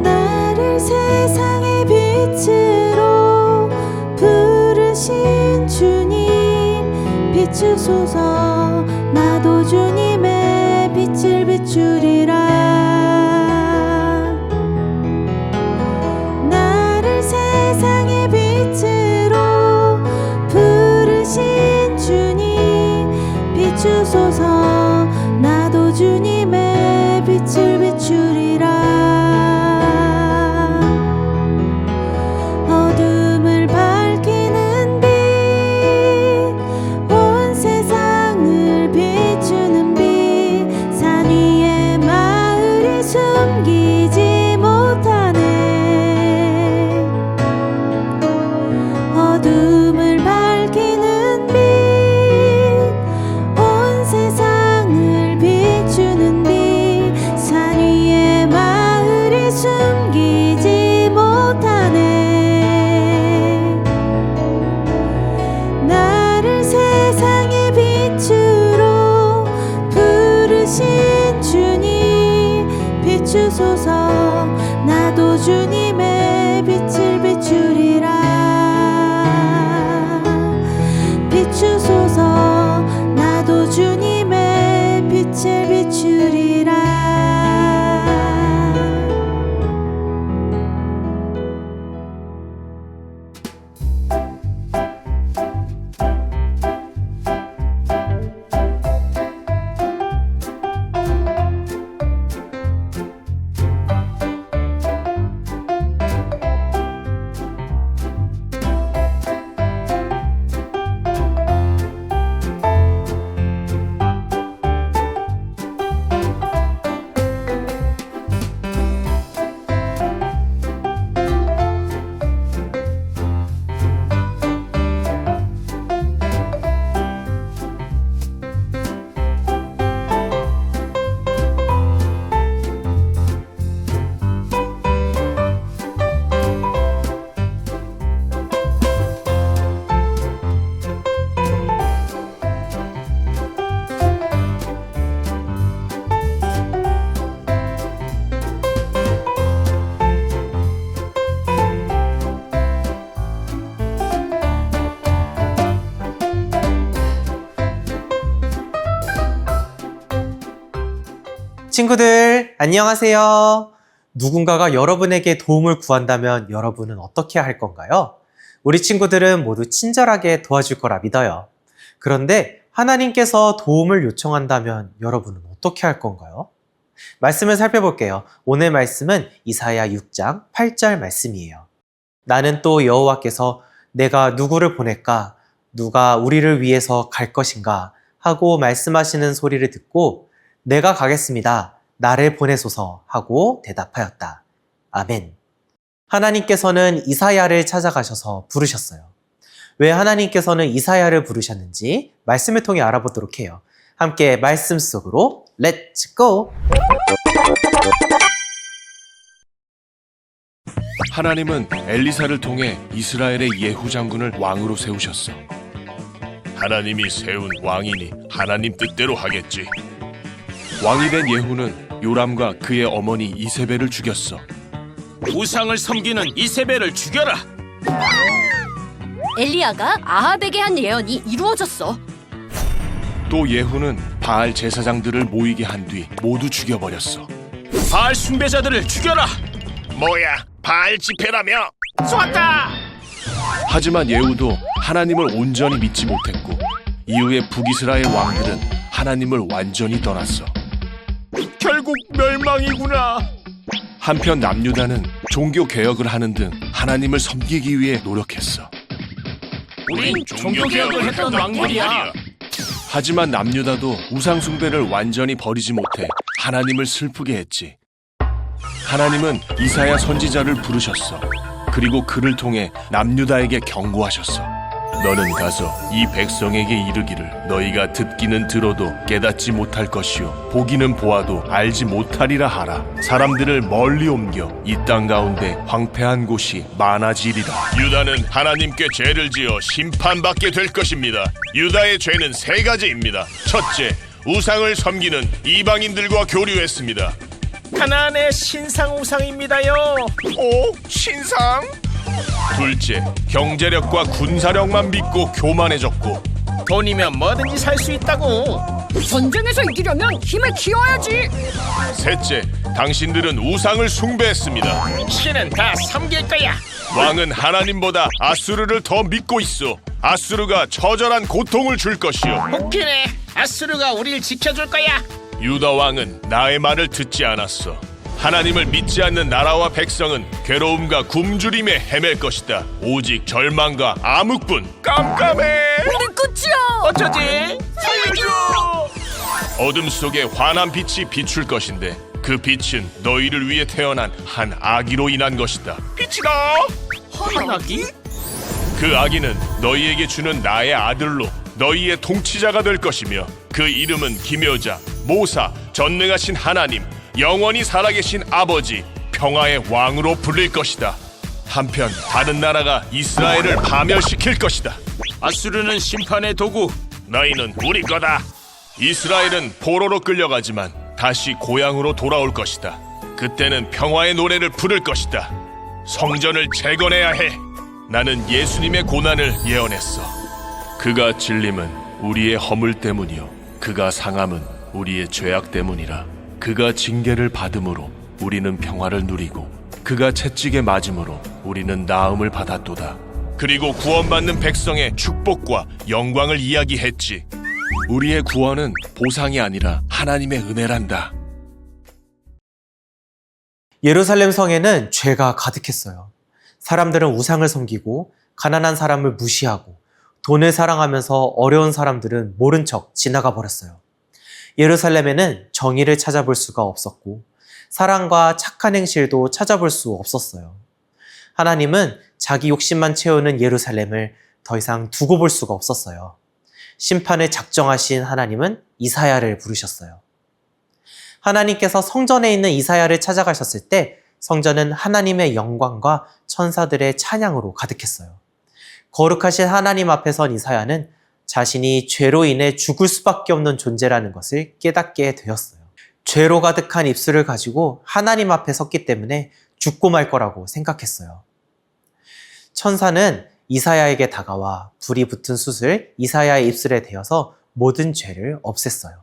나를 세상의 빛으로 부르신 주님, 비추소서. 나도 주님의 빛을 비추리라. 나를 세상의 빛으로 부르신 주님, 비추소서. 나도 주님의 빛을 비추리라. 어둠을 밝히는 빛, 온 세상을 비추는 빛, 산 위에 마을이 숨기지 못하네. 어둠을 밝히는 빛, 온 세상을 비추는 빛, 산 위에 마을이 숨기지 못하네. 나를 세상의 빛으로 부르신 주님, 비추소서. 나도 주님의 빛을 비추리라. 비추소서. 나도 주님의 빛을 비추리라. 친구들, 안녕하세요. 누군가가 여러분에게 도움을 구한다면 여러분은 어떻게 할 건가요? 우리 친구들은 모두 친절하게 도와줄 거라 믿어요. 그런데 하나님께서 도움을 요청한다면 여러분은 어떻게 할 건가요? 말씀을 살펴볼게요. 오늘 말씀은 이사야 6장 8절 말씀이에요. 나는 또 여호와께서 내가 누구를 보낼까? 누가 우리를 위해서 갈 것인가? 하고 말씀하시는 소리를 듣고 내가 가겠습니다. 나를 보내소서 하고 대답하였다. 아멘. 하나님께서는 이사야를 찾아가셔서 부르셨어요. 왜 하나님께서는 이사야를 부르셨는지 말씀을 통해 알아보도록 해요. 함께 말씀 속으로 렛츠 고! 하나님은 엘리사를 통해 이스라엘의 예후 장군을 왕으로 세우셨어. 하나님이 세운 왕이니 하나님 뜻대로 하겠지. 왕이 된 예후는 요람과 그의 어머니 이세벨을 죽였어. 우상을 섬기는 이세벨을 죽여라. 엘리야가 아합에게 한 예언이 이루어졌어. 또 예후는 바알 제사장들을 모이게 한 뒤 모두 죽여버렸어. 바알 숭배자들을 죽여라. 뭐야, 바알 집회라며? 쏘았다. 하지만 예후도 하나님을 온전히 믿지 못했고 이후에 북이스라엘 왕들은 하나님을 완전히 떠났어. 결국 멸망이구나. 한편 남유다는 종교 개혁을 하는 등 하나님을 섬기기 위해 노력했어. 우린 종교 개혁을 했던 왕들이야. 하지만 남유다도 우상 숭배를 완전히 버리지 못해 하나님을 슬프게 했지. 하나님은 이사야 선지자를 부르셨어. 그리고 그를 통해 남유다에게 경고하셨어. 너는 가서 이 백성에게 이르기를 너희가 듣기는 들어도 깨닫지 못할 것이요 보기는 보아도 알지 못하리라 하라. 사람들을 멀리 옮겨 이 땅 가운데 황폐한 곳이 많아지리라. 유다는 하나님께 죄를 지어 심판받게 될 것입니다. 유다의 죄는 세 가지입니다. 첫째, 우상을 섬기는 이방인들과 교류했습니다. 가나안의 신상 우상입니다요. 오, 신상? 둘째, 경제력과 군사력만 믿고 교만해졌고. 돈이면 뭐든지 살 수 있다고. 전쟁에서 이기려면 힘을 키워야지. 셋째, 당신들은 우상을 숭배했습니다. 신은 다 섬길 거야. 왕은 하나님보다 아수르를 더 믿고 있어. 아수르가 처절한 고통을 줄 것이요. 웃기네. 아수르가 우릴 지켜줄 거야. 유다 왕은 나의 말을 듣지 않았어. 하나님을 믿지 않는 나라와 백성은 괴로움과 굶주림에 헤맬 것이다. 오직 절망과 암흑뿐. 깜깜해. 우리 끝이야. 어쩌지? 살려줘. 어둠 속에 환한 빛이 비출 것인데 그 빛은 너희를 위해 태어난 한 아기로 인한 것이다. 빛이다. 환하기? 그 아기는 너희에게 주는 나의 아들로 너희의 통치자가 될 것이며 그 이름은 기묘자, 모사, 전능하신 하나님, 영원히 살아계신 아버지, 평화의 왕으로 불릴 것이다. 한편 다른 나라가 이스라엘을 파멸시킬 것이다. 아수르는 심판의 도구. 너희는 우리 거다. 이스라엘은 포로로 끌려가지만 다시 고향으로 돌아올 것이다. 그때는 평화의 노래를 부를 것이다. 성전을 재건해야 해. 나는 예수님의 고난을 예언했어. 그가 질림은 우리의 허물 때문이요 그가 상함은 우리의 죄악 때문이라. 그가 징계를 받음으로 우리는 평화를 누리고 그가 채찍에 맞음으로 우리는 나음을 받았도다. 그리고 구원받는 백성의 축복과 영광을 이야기했지. 우리의 구원은 보상이 아니라 하나님의 은혜란다. 예루살렘 성에는 죄가 가득했어요. 사람들은 우상을 섬기고 가난한 사람을 무시하고 돈을 사랑하면서 어려운 사람들은 모른 척 지나가 버렸어요. 예루살렘에는 정의를 찾아볼 수가 없었고 사랑과 착한 행실도 찾아볼 수 없었어요. 하나님은 자기 욕심만 채우는 예루살렘을 더 이상 두고 볼 수가 없었어요. 심판을 작정하신 하나님은 이사야를 부르셨어요. 하나님께서 성전에 있는 이사야를 찾아가셨을 때 성전은 하나님의 영광과 천사들의 찬양으로 가득했어요. 거룩하신 하나님 앞에 선 이사야는 자신이 죄로 인해 죽을 수밖에 없는 존재라는 것을 깨닫게 되었어요. 죄로 가득한 입술을 가지고 하나님 앞에 섰기 때문에 죽고 말 거라고 생각했어요. 천사는 이사야에게 다가와 불이 붙은 숯을 이사야의 입술에 대어서 모든 죄를 없앴어요.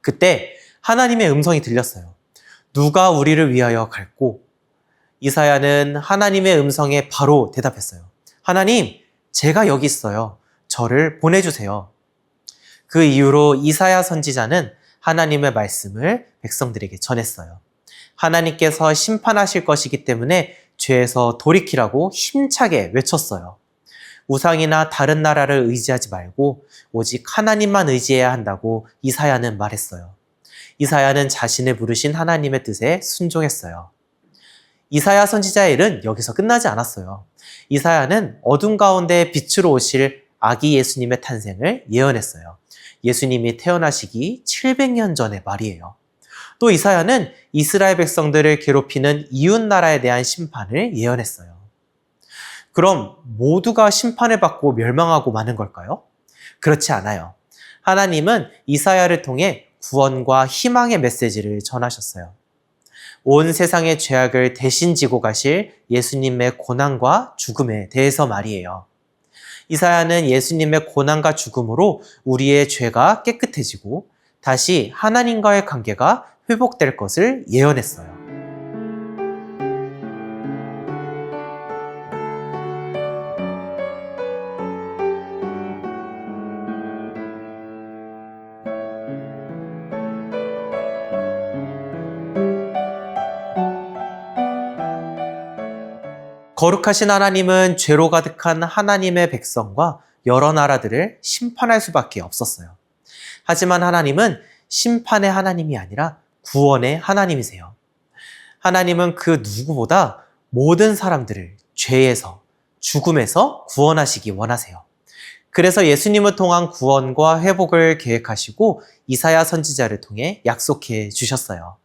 그때 하나님의 음성이 들렸어요. 누가 우리를 위하여 갈고? 이사야는 하나님의 음성에 바로 대답했어요. 하나님, 제가 여기 있어요. 저를 보내주세요. 그 이후로 이사야 선지자는 하나님의 말씀을 백성들에게 전했어요. 하나님께서 심판하실 것이기 때문에 죄에서 돌이키라고 힘차게 외쳤어요. 우상이나 다른 나라를 의지하지 말고 오직 하나님만 의지해야 한다고 이사야는 말했어요. 이사야는 자신을 부르신 하나님의 뜻에 순종했어요. 이사야 선지자의 일은 여기서 끝나지 않았어요. 이사야는 어둠 가운데 빛으로 오실 아기 예수님의 탄생을 예언했어요. 예수님이 태어나시기 700년 전의 말이에요. 또 이사야는 이스라엘 백성들을 괴롭히는 이웃 나라에 대한 심판을 예언했어요. 그럼 모두가 심판을 받고 멸망하고 마는 걸까요? 그렇지 않아요. 하나님은 이사야를 통해 구원과 희망의 메시지를 전하셨어요. 온 세상의 죄악을 대신 지고 가실 예수님의 고난과 죽음에 대해서 말이에요. 이사야는 예수님의 고난과 죽음으로 우리의 죄가 깨끗해지고 다시 하나님과의 관계가 회복될 것을 예언했어요. 거룩하신 하나님은 죄로 가득한 하나님의 백성과 여러 나라들을 심판할 수밖에 없었어요. 하지만 하나님은 심판의 하나님이 아니라 구원의 하나님이세요. 하나님은 그 누구보다 모든 사람들을 죄에서, 죽음에서 구원하시기 원하세요. 그래서 예수님을 통한 구원과 회복을 계획하시고 이사야 선지자를 통해 약속해 주셨어요.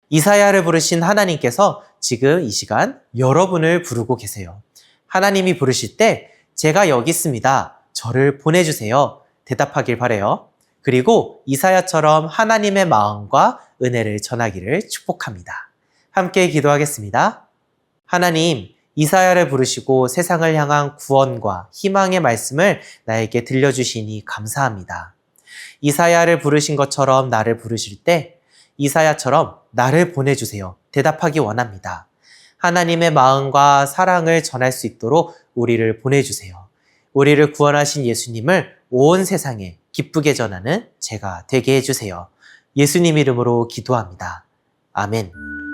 이사야를 부르신 하나님께서 지금 이 시간 여러분을 부르고 계세요. 하나님이 부르실 때 제가 여기 있습니다. 저를 보내주세요. 대답하길 바래요. 그리고 이사야처럼 하나님의 마음과 은혜를 전하기를 축복합니다. 함께 기도하겠습니다. 하나님, 이사야를 부르시고 세상을 향한 구원과 희망의 말씀을 나에게 들려주시니 감사합니다. 이사야를 부르신 것처럼 나를 부르실 때 이사야처럼 나를 보내주세요. 대답하기 원합니다. 하나님의 마음과 사랑을 전할 수 있도록 우리를 보내주세요. 우리를 구원하신 예수님을 온 세상에 기쁘게 전하는 제가 되게 해주세요. 예수님 이름으로 기도합니다. 아멘.